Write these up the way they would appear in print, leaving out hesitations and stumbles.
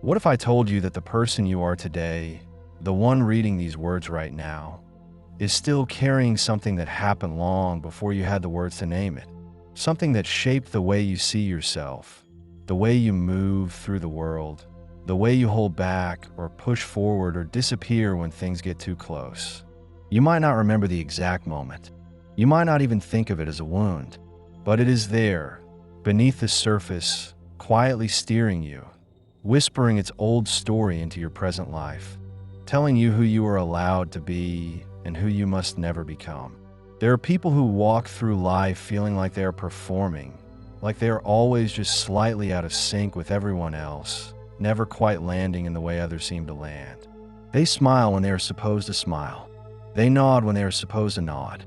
What if I told you that the person you are today, the one reading these words right now, is still carrying something that happened long before you had the words to name it? Something that shaped the way you see yourself, the way you move through the world, the way you hold back or push forward or disappear when things get too close. You might not remember the exact moment. You might not even think of it as a wound, but it is there, beneath the surface, quietly steering you, whispering its old story into your present life, telling you who you are allowed to be and who you must never become. There are people who walk through life feeling like they are performing, like they are always just slightly out of sync with everyone else, never quite landing in the way others seem to land. They smile when they are supposed to smile. They nod when they are supposed to nod.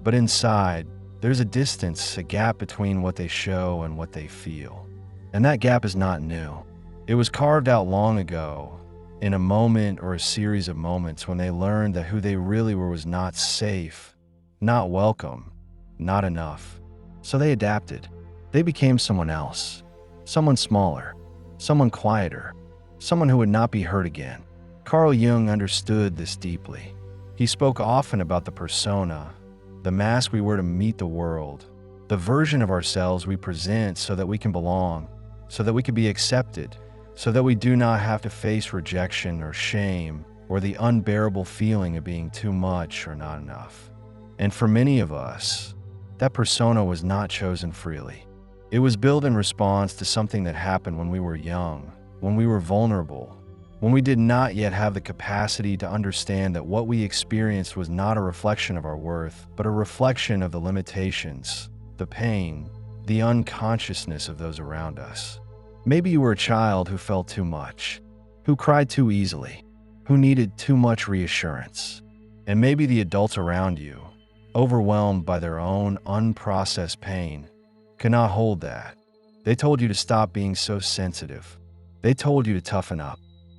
But inside, there's a distance, a gap between what they show and what they feel. And that gap is not new. It was carved out long ago, in a moment or a series of moments when they learned that who they really were was not safe, not welcome, not enough. So they adapted. They became someone else, someone smaller, someone quieter, someone who would not be hurt again. Carl Jung understood this deeply. He spoke often about the persona, the mask we wear to meet the world, the version of ourselves we present so that we can belong, so that we can be accepted, so that we do not have to face rejection or shame or the unbearable feeling of being too much or not enough. And for many of us, that persona was not chosen freely. It was built in response to something that happened when we were young, when we were vulnerable, when we did not yet have the capacity to understand that what we experienced was not a reflection of our worth, but a reflection of the limitations, the pain, the unconsciousness of those around us. Maybe you were a child who felt too much, who cried too easily, who needed too much reassurance. And maybe the adults around you, overwhelmed by their own unprocessed pain, could not hold that. They told you to stop being so sensitive. They told you to toughen up.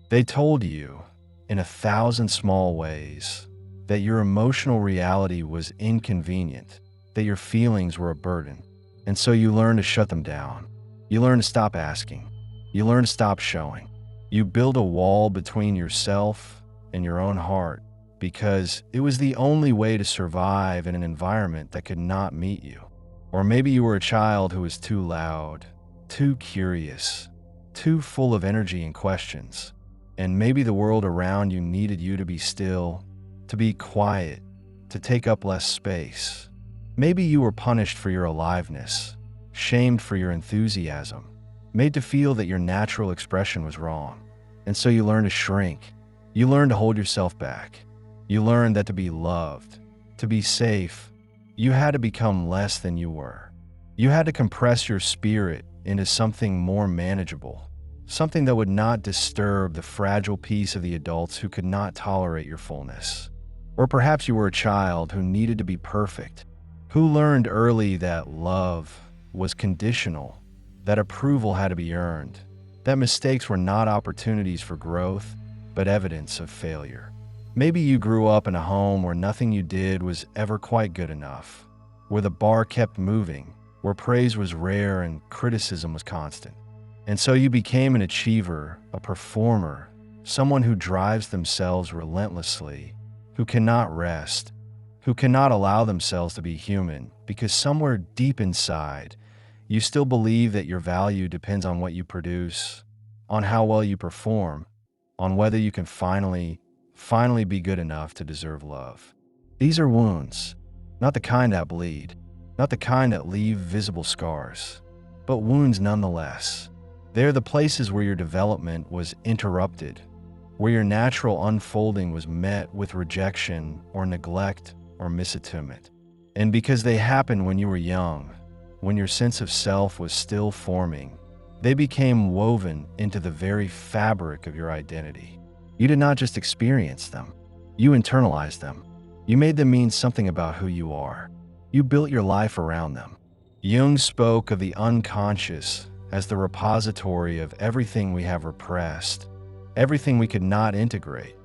They told you, in 1,000 small ways, that your emotional reality was inconvenient, that your feelings were a burden. And so you learned to shut them down. You learn to stop asking. You learn to stop showing. You build a wall between yourself and your own heart because it was the only way to survive in an environment that could not meet you. Or maybe you were a child who was too loud, too curious, too full of energy and questions. And maybe the world around you needed you to be still, to be quiet, to take up less space. Maybe you were punished for your aliveness, shamed for your enthusiasm, made to feel that your natural expression was wrong. And so you learned to shrink. You learned to hold yourself back. You learned that to be loved, to be safe, you had to become less than you were. You had to compress your spirit into something more manageable, something that would not disturb the fragile peace of the adults who could not tolerate your fullness. Or perhaps you were a child who needed to be perfect, who learned early that love was conditional, that approval had to be earned, that mistakes were not opportunities for growth, but evidence of failure. Maybe you grew up in a home where nothing you did was ever quite good enough, where the bar kept moving, where praise was rare and criticism was constant. And so you became an achiever, a performer, someone who drives themselves relentlessly, who cannot rest, who cannot allow themselves to be human, because somewhere deep inside, you still believe that your value depends on what you produce, on how well you perform, on whether you can finally be good enough to deserve love. These are wounds, not the kind that bleed, not the kind that leave visible scars, but wounds nonetheless. They're the places where your development was interrupted, where your natural unfolding was met with rejection or neglect or misattunement. And because they happened when you were young, when your sense of self was still forming, they became woven into the very fabric of your identity. You did not just experience them, you internalized them. You made them mean something about who you are. You built your life around them. Jung spoke of the unconscious as the repository of everything we have repressed, everything we could not integrate,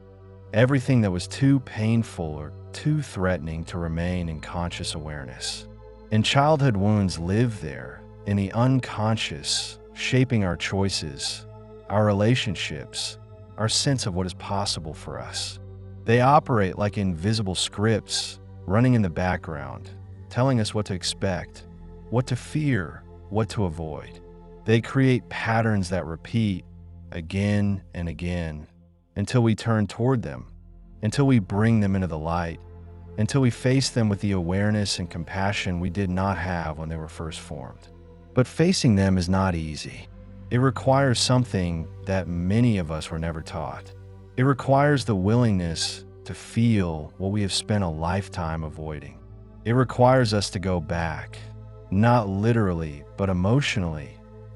everything that was too painful or too threatening to remain in conscious awareness. And childhood wounds live there, in the unconscious, shaping our choices, our relationships, our sense of what is possible for us. They operate like invisible scripts running in the background, telling us what to expect, what to fear, what to avoid. They create patterns that repeat again and again until we turn toward them, until we bring them into the light, until we face them with the awareness and compassion we did not have when they were first formed. But facing them is not easy. It requires something that many of us were never taught. It requires the willingness to feel what we have spent a lifetime avoiding. It requires us to go back, not literally, but emotionally,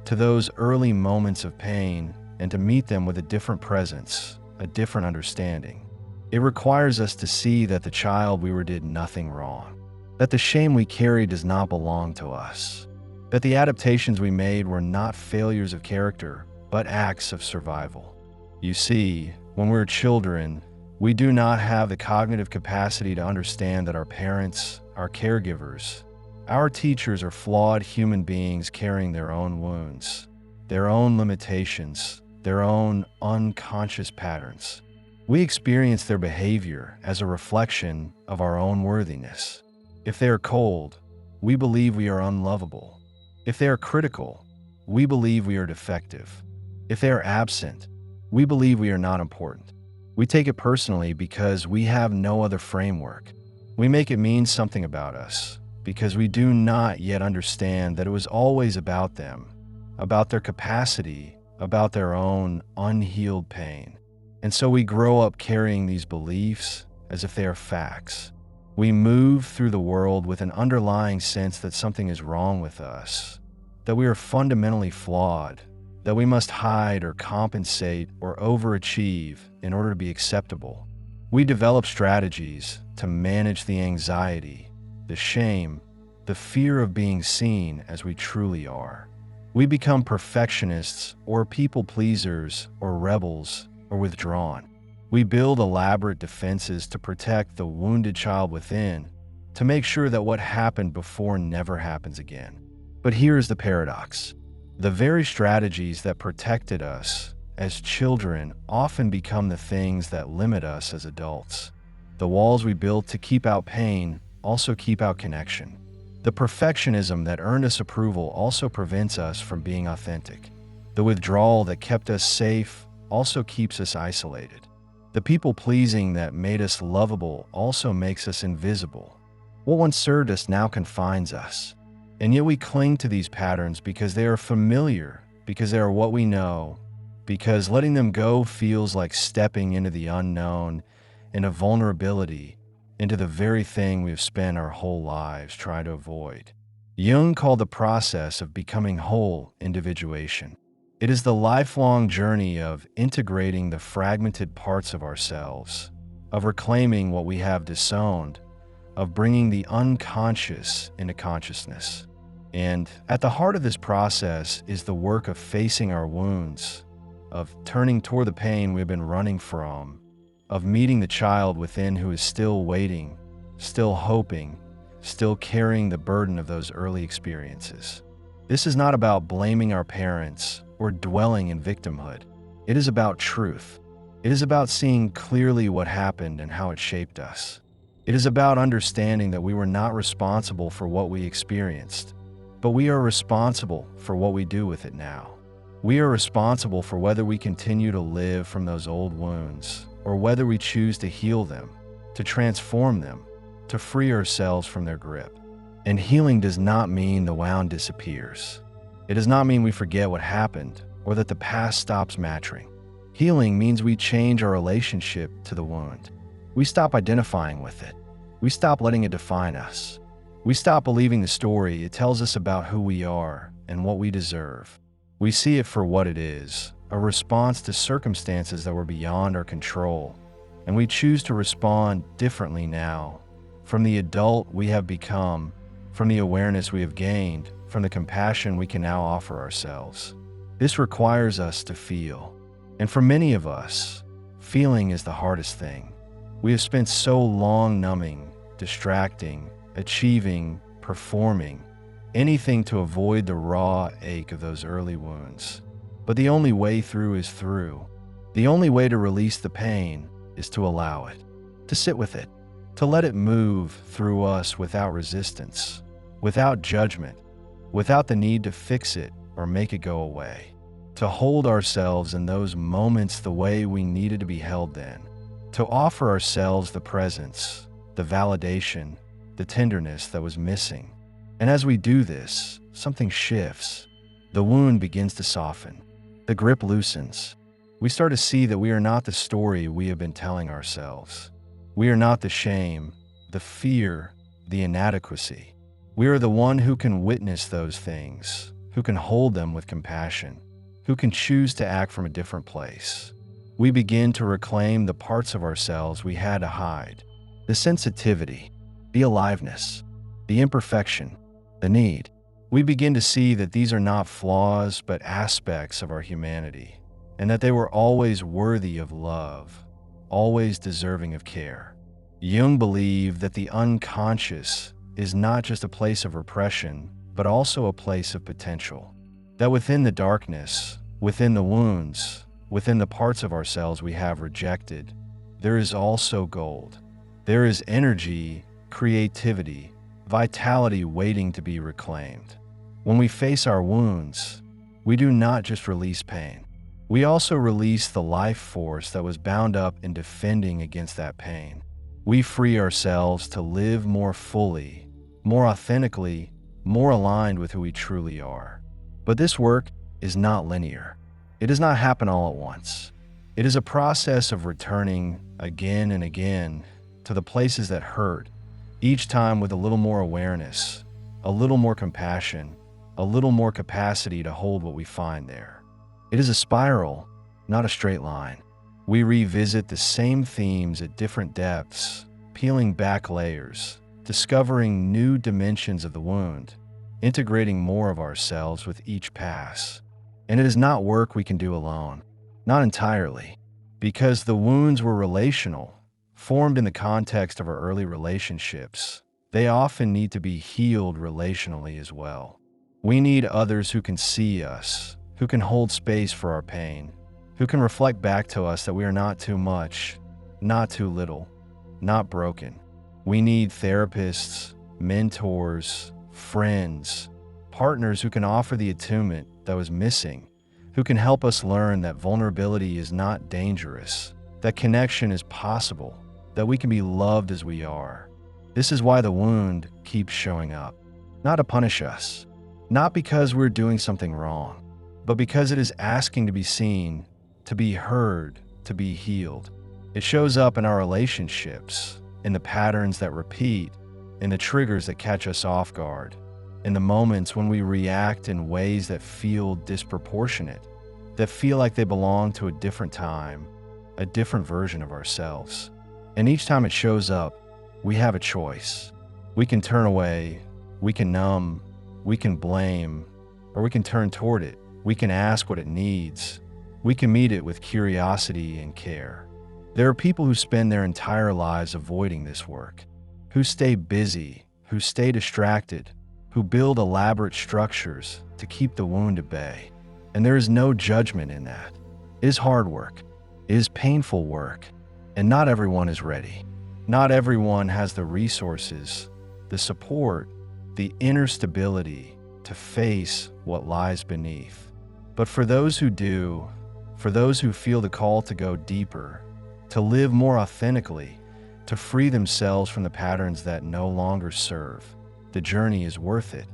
to those early moments of pain and to meet them with a different presence, a different understanding. It requires us to see that the child we were did nothing wrong, that the shame we carry does not belong to us, that the adaptations we made were not failures of character, but acts of survival. You see, when we're children, we do not have the cognitive capacity to understand that our parents, our caregivers, our teachers are flawed human beings carrying their own wounds, their own limitations, their own unconscious patterns. We experience their behavior as a reflection of our own worthiness. If they are cold, we believe we are unlovable. If they are critical, we believe we are defective. If they are absent, we believe we are not important. We take it personally because we have no other framework. We make it mean something about us because we do not yet understand that it was always about them, about their capacity, about their own unhealed pain. And so we grow up carrying these beliefs as if they are facts. We move through the world with an underlying sense that something is wrong with us, that we are fundamentally flawed, that we must hide or compensate or overachieve in order to be acceptable. We develop strategies to manage the anxiety, the shame, the fear of being seen as we truly are. We become perfectionists or people pleasers or rebels or withdrawn. We build elaborate defenses to protect the wounded child within, to make sure that what happened before never happens again. But here's the paradox. The very strategies that protected us as children often become the things that limit us as adults. The walls we built to keep out pain also keep out connection. The perfectionism that earned us approval also prevents us from being authentic. The withdrawal that kept us safe also keeps us isolated. The people-pleasing that made us lovable also makes us invisible. What once served us now confines us. And yet we cling to these patterns because they are familiar, because they are what we know, because letting them go feels like stepping into the unknown, into vulnerability, into the very thing we've spent our whole lives trying to avoid. Jung called the process of becoming whole individuation. It is the lifelong journey of integrating the fragmented parts of ourselves, of reclaiming what we have disowned, of bringing the unconscious into consciousness. And at the heart of this process is the work of facing our wounds, of turning toward the pain we've been running from, of meeting the child within who is still waiting, still hoping, still carrying the burden of those early experiences. This is not about blaming our parents or dwelling in victimhood. It is about truth. It is about seeing clearly what happened and how it shaped us. It is about understanding that we were not responsible for what we experienced, but we are responsible for what we do with it now. We are responsible for whether we continue to live from those old wounds or whether we choose to heal them, to transform them, to free ourselves from their grip. And healing does not mean the wound disappears. It does not mean we forget what happened or that the past stops mattering. Healing means we change our relationship to the wound. We stop identifying with it. We stop letting it define us. We stop believing the story it tells us about who we are and what we deserve. We see it for what it is, a response to circumstances that were beyond our control, and we choose to respond differently now, from the adult we have become, from the awareness we have gained, from the compassion we can now offer ourselves. This requires us to feel. And for many of us, feeling is the hardest thing. We have spent so long numbing, distracting, achieving, performing, anything to avoid the raw ache of those early wounds. But the only way through is through. The only way to release the pain is to allow it, to sit with it, to let it move through us without resistance, without judgment, without the need to fix it or make it go away, to hold ourselves in those moments the way we needed to be held then, to offer ourselves the presence, the validation, the tenderness that was missing. And as we do this, something shifts. The wound begins to soften. The grip loosens. We start to see that we are not the story we have been telling ourselves. We are not the shame, the fear, the inadequacy. We are the one who can witness those things, who can hold them with compassion, who can choose to act from a different place. We begin to reclaim the parts of ourselves we had to hide, the sensitivity, the aliveness, the imperfection, the need. We begin to see that these are not flaws but aspects of our humanity, and that they were always worthy of love, always deserving of care. Jung believed that the unconscious is not just a place of repression, but also a place of potential. That within the darkness, within the wounds, within the parts of ourselves we have rejected, there is also gold. There is energy, creativity, vitality waiting to be reclaimed. When we face our wounds, we do not just release pain. We also release the life force that was bound up in defending against that pain. We free ourselves to live more fully, more authentically, more aligned with who we truly are. But this work is not linear. It does not happen all at once. It is a process of returning again and again to the places that hurt, each time with a little more awareness, a little more compassion, a little more capacity to hold what we find there. It is a spiral, not a straight line. We revisit the same themes at different depths, peeling back layers, discovering new dimensions of the wound, integrating more of ourselves with each pass. And it is not work we can do alone, not entirely, because the wounds were relational, formed in the context of our early relationships. They often need to be healed relationally as well. We need others who can see us, who can hold space for our pain, who can reflect back to us that we are not too much, not too little, not broken. We need therapists, mentors, friends, partners who can offer the attunement that was missing, who can help us learn that vulnerability is not dangerous, that connection is possible, that we can be loved as we are. This is why the wound keeps showing up, not to punish us, not because we're doing something wrong, but because it is asking to be seen, to be heard, to be healed. It shows up in our relationships, in the patterns that repeat, in the triggers that catch us off guard, in the moments when we react in ways that feel disproportionate, that feel like they belong to a different time, a different version of ourselves. And each time it shows up, we have a choice. We can turn away, we can numb, we can blame, or we can turn toward it. We can ask what it needs. We can meet it with curiosity and care. There are people who spend their entire lives avoiding this work, who stay busy, who stay distracted, who build elaborate structures to keep the wound at bay. And there is no judgment in that. It is hard work. It is painful work. And not everyone is ready. Not everyone has the resources, the support, the inner stability to face what lies beneath. But for those who do, for those who feel the call to go deeper, to live more authentically, to free themselves from the patterns that no longer serve, the journey is worth it.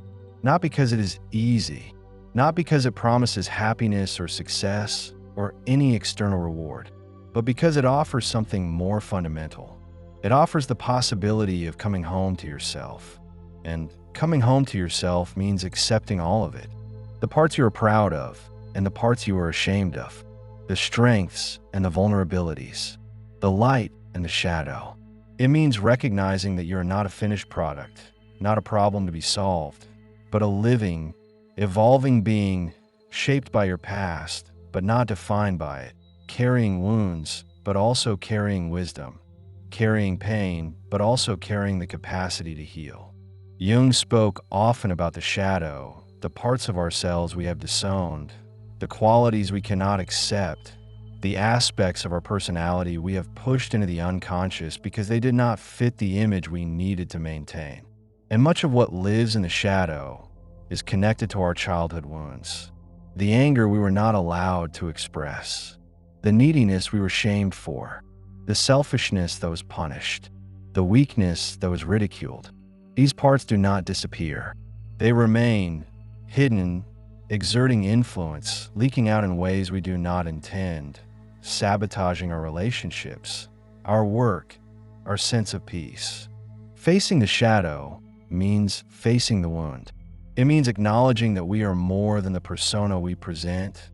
Not because it is easy, not because it promises happiness or success or any external reward, but because it offers something more fundamental. It offers the possibility of coming home to yourself. And coming home to yourself means accepting all of it. The parts you are proud of and the parts you are ashamed of. The strengths and the vulnerabilities. The light and the shadow. It means recognizing that you're not a finished product, not a problem to be solved, but a living, evolving being shaped by your past, but not defined by it. Carrying wounds, but also carrying wisdom. Carrying pain, but also carrying the capacity to heal. Jung spoke often about the shadow, the parts of ourselves we have disowned, the qualities we cannot accept, the aspects of our personality we have pushed into the unconscious because they did not fit the image we needed to maintain. And much of what lives in the shadow is connected to our childhood wounds. The anger we were not allowed to express, the neediness we were shamed for, the selfishness that was punished, the weakness that was ridiculed. These parts do not disappear. They remain hidden, exerting influence, leaking out in ways we do not intend, sabotaging our relationships, our work, our sense of peace. Facing the shadow means facing the wound. It means acknowledging that we are more than the persona we present,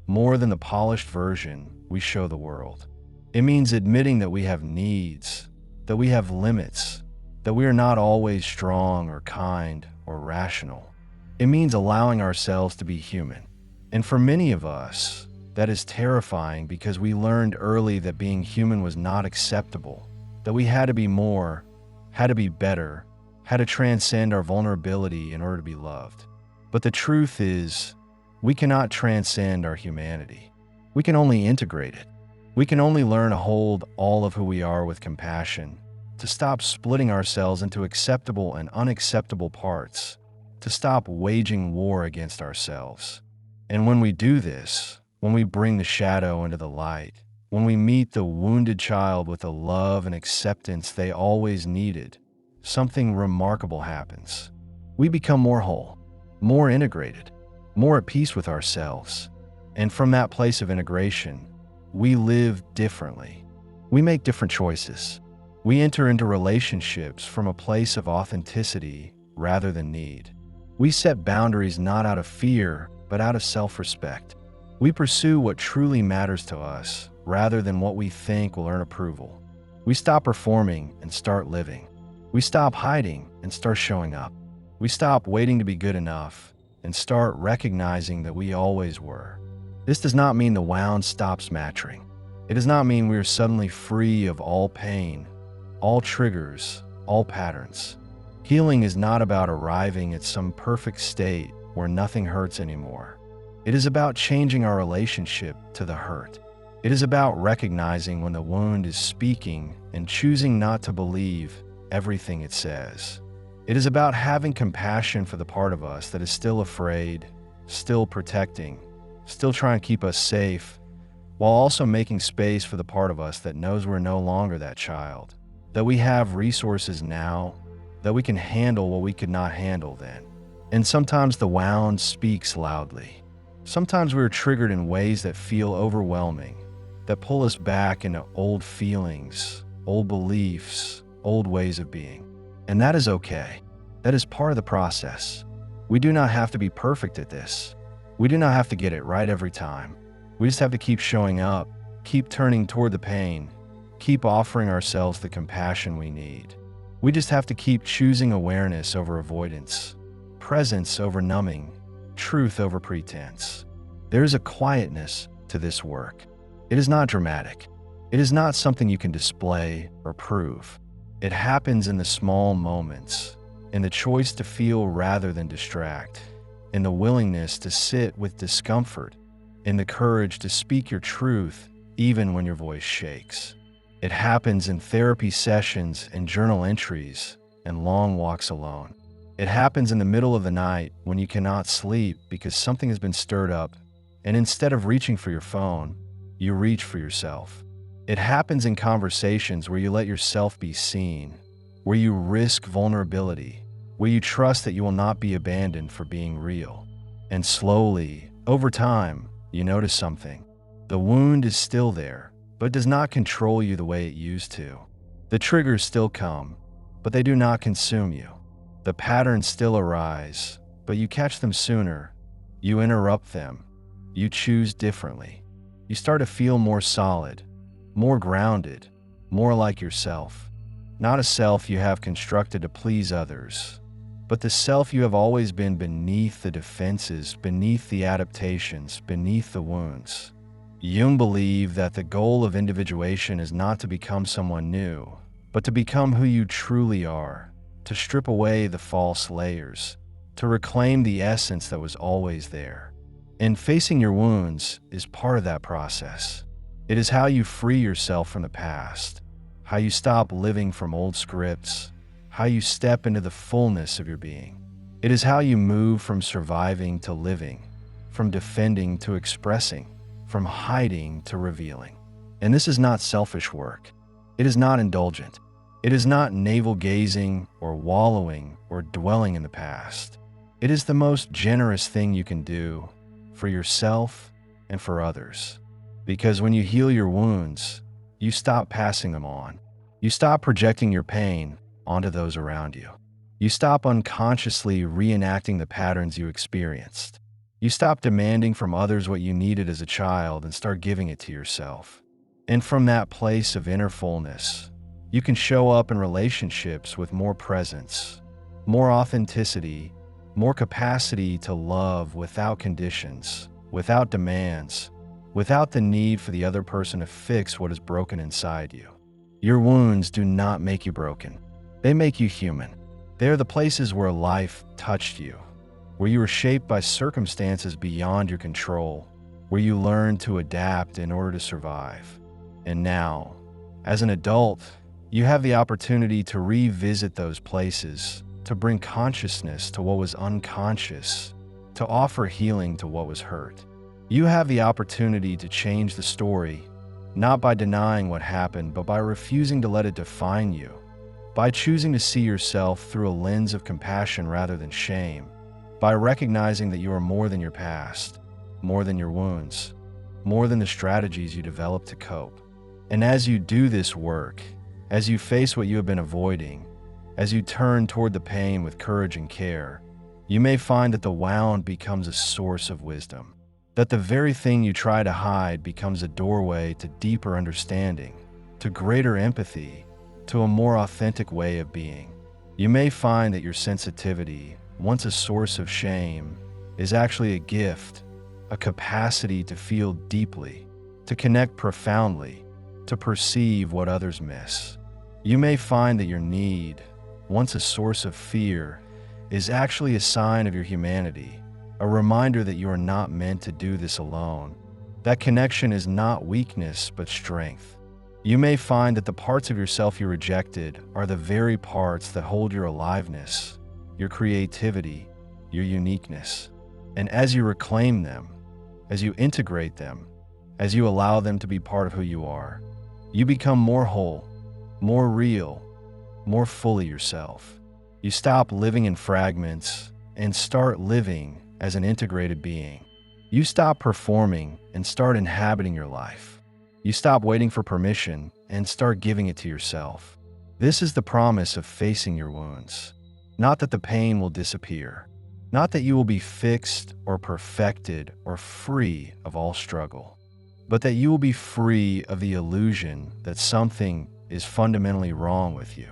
more than the polished version we show the world. It means admitting that we have needs, that we have limits, that we are not always strong or kind or rational. It means allowing ourselves to be human. And for many of us, that is terrifying because we learned early that being human was not acceptable, that we had to be more, had to be better, had to transcend our vulnerability in order to be loved. But the truth is, we cannot transcend our humanity. We can only integrate it. We can only learn to hold all of who we are with compassion, to stop splitting ourselves into acceptable and unacceptable parts, to stop waging war against ourselves. And when we do this, when we bring the shadow into the light, when we meet the wounded child with the love and acceptance they always needed, something remarkable happens. We become more whole, more integrated, more at peace with ourselves. And from that place of integration, we live differently. We make different choices. We enter into relationships from a place of authenticity rather than need. We set boundaries not out of fear, but out of self-respect. We pursue what truly matters to us rather than what we think will earn approval. We stop performing and start living. We stop hiding and start showing up. We stop waiting to be good enough and start recognizing that we always were. This does not mean the wound stops mattering. It does not mean we are suddenly free of all pain, all triggers, all patterns. Healing is not about arriving at some perfect state where nothing hurts anymore. It is about changing our relationship to the hurt. It is about recognizing when the wound is speaking and choosing not to believe everything it says. It is about having compassion for the part of us that is still afraid, still protecting, still trying to keep us safe, while also making space for the part of us that knows we're no longer that child, that we have resources now, that we can handle what we could not handle then. And sometimes the wound speaks loudly. Sometimes we're triggered in ways that feel overwhelming, that pull us back into old feelings, old beliefs, old ways of being. And that is okay. That is part of the process. We do not have to be perfect at this. We do not have to get it right every time. We just have to keep showing up, keep turning toward the pain, keep offering ourselves the compassion we need. We just have to keep choosing awareness over avoidance, presence over numbing, truth over pretense. There is a quietness to this work. It is not dramatic. It is not something you can display or prove. It happens in the small moments, in the choice to feel rather than distract, in the willingness to sit with discomfort, in the courage to speak your truth even when your voice shakes. It happens in therapy sessions and journal entries and long walks alone. It happens in the middle of the night when you cannot sleep because something has been stirred up, and instead of reaching for your phone, you reach for yourself. It happens in conversations where you let yourself be seen, where you risk vulnerability, where you trust that you will not be abandoned for being real. And slowly, over time, you notice something. The wound is still there, but does not control you the way it used to. The triggers still come, but they do not consume you. The patterns still arise, but you catch them sooner. You interrupt them. You choose differently. You start to feel more solid, more grounded, more like yourself. Not a self you have constructed to please others, but the self you have always been beneath the defenses, beneath the adaptations, beneath the wounds. Jung believed that the goal of individuation is not to become someone new, but to become who you truly are, to strip away the false layers, to reclaim the essence that was always there. And facing your wounds is part of that process. It is how you free yourself from the past, how you stop living from old scripts, how you step into the fullness of your being. It is how you move from surviving to living, from defending to expressing, from hiding to revealing. And this is not selfish work. It is not indulgent. It is not navel-gazing or wallowing or dwelling in the past. It is the most generous thing you can do for yourself and for others. Because when you heal your wounds, you stop passing them on. You stop projecting your pain onto those around you. You stop unconsciously reenacting the patterns you experienced. You stop demanding from others what you needed as a child and start giving it to yourself. And from that place of inner fullness, you can show up in relationships with more presence, more authenticity, more capacity to love without conditions, without demands, without the need for the other person to fix what is broken inside you. Your wounds do not make you broken. They make you human. They are the places where life touched you, where you were shaped by circumstances beyond your control, where you learned to adapt in order to survive. And now, as an adult, you have the opportunity to revisit those places, to bring consciousness to what was unconscious, to offer healing to what was hurt. You have the opportunity to change the story, not by denying what happened, but by refusing to let it define you, by choosing to see yourself through a lens of compassion rather than shame, by recognizing that you are more than your past, more than your wounds, more than the strategies you developed to cope. And as you do this work, as you face what you have been avoiding, as you turn toward the pain with courage and care, you may find that the wound becomes a source of wisdom, that the very thing you try to hide becomes a doorway to deeper understanding, to greater empathy, to a more authentic way of being. You may find that your sensitivity, once a source of shame, is actually a gift, a capacity to feel deeply, to connect profoundly, to perceive what others miss. You may find that your need, once a source of fear, is actually a sign of your humanity, a reminder that you are not meant to do this alone. That connection is not weakness, but strength. You may find that the parts of yourself you rejected are the very parts that hold your aliveness, your creativity, your uniqueness. And as you reclaim them, as you integrate them, as you allow them to be part of who you are, you become more whole, more real, more fully yourself. You stop living in fragments and start living as an integrated being. You stop performing and start inhabiting your life. You stop waiting for permission and start giving it to yourself. This is the promise of facing your wounds. Not that the pain will disappear, not that you will be fixed or perfected or free of all struggle, but that you will be free of the illusion that something is fundamentally wrong with you,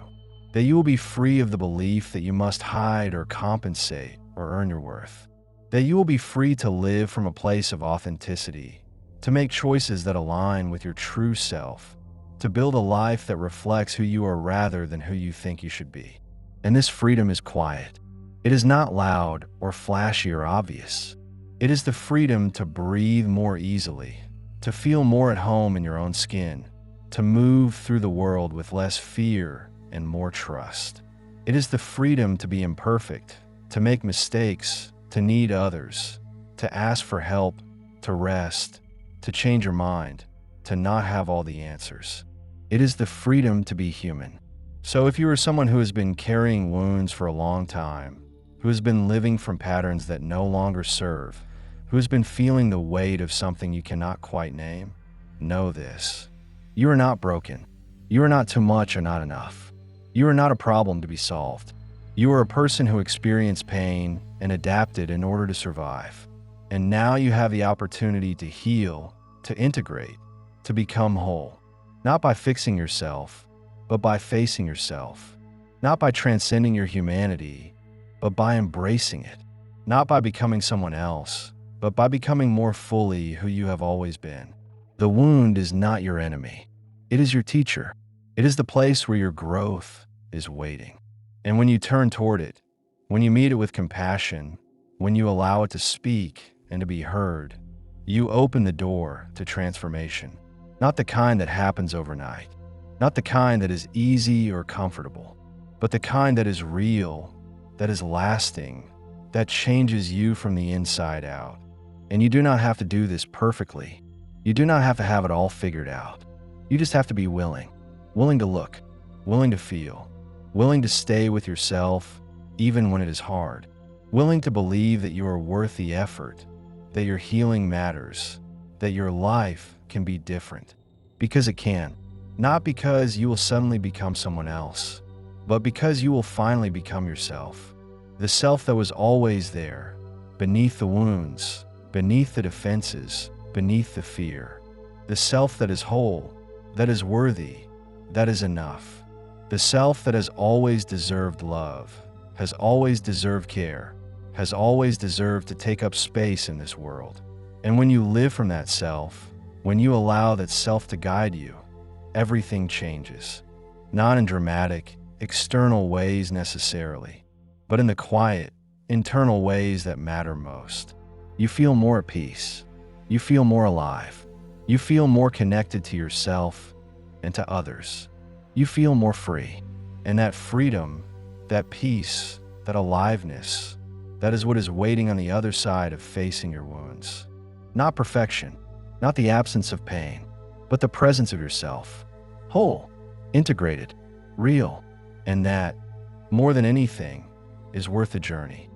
that you will be free of the belief that you must hide or compensate or earn your worth, that you will be free to live from a place of authenticity, to make choices that align with your true self, to build a life that reflects who you are rather than who you think you should be. And this freedom is quiet. It is not loud or flashy or obvious. It is the freedom to breathe more easily, to feel more at home in your own skin, to move through the world with less fear and more trust. It is the freedom to be imperfect, to make mistakes, to need others, to ask for help, to rest, to change your mind, to not have all the answers. It is the freedom to be human. So if you are someone who has been carrying wounds for a long time, who has been living from patterns that no longer serve, who has been feeling the weight of something you cannot quite name, know this. You are not broken. You are not too much or not enough. You are not a problem to be solved. You are a person who experienced pain and adapted in order to survive. And now you have the opportunity to heal, to integrate, to become whole. Not by fixing yourself, but by facing yourself. Not by transcending your humanity, but by embracing it. Not by becoming someone else, but by becoming more fully who you have always been. The wound is not your enemy. It is your teacher. It is the place where your growth is waiting. And when you turn toward it, when you meet it with compassion, when you allow it to speak and to be heard, you open the door to transformation. Not the kind that happens overnight, not the kind that is easy or comfortable, but the kind that is real, that is lasting, that changes you from the inside out. And you do not have to do this perfectly. You do not have to have it all figured out. You just have to be willing to look, willing to feel, willing to stay with yourself even when it is hard, willing to believe that you are worth the effort, that your healing matters, that your life can be different. Because it can. Not because you will suddenly become someone else, but because you will finally become yourself. The self that was always there, beneath the wounds, beneath the defenses, beneath the fear. The self that is whole, that is worthy, that is enough. The self that has always deserved love, has always deserved care, has always deserved to take up space in this world. And when you live from that self, when you allow that self to guide you, everything changes. Not in dramatic, external ways necessarily, but in the quiet, internal ways that matter most. You feel more at peace. You feel more alive. You feel more connected to yourself and to others. You feel more free. And that freedom, that peace, that aliveness, that is what is waiting on the other side of facing your wounds. Not perfection, not the absence of pain, but the presence of yourself, whole, integrated, real, and that, more than anything, is worth the journey.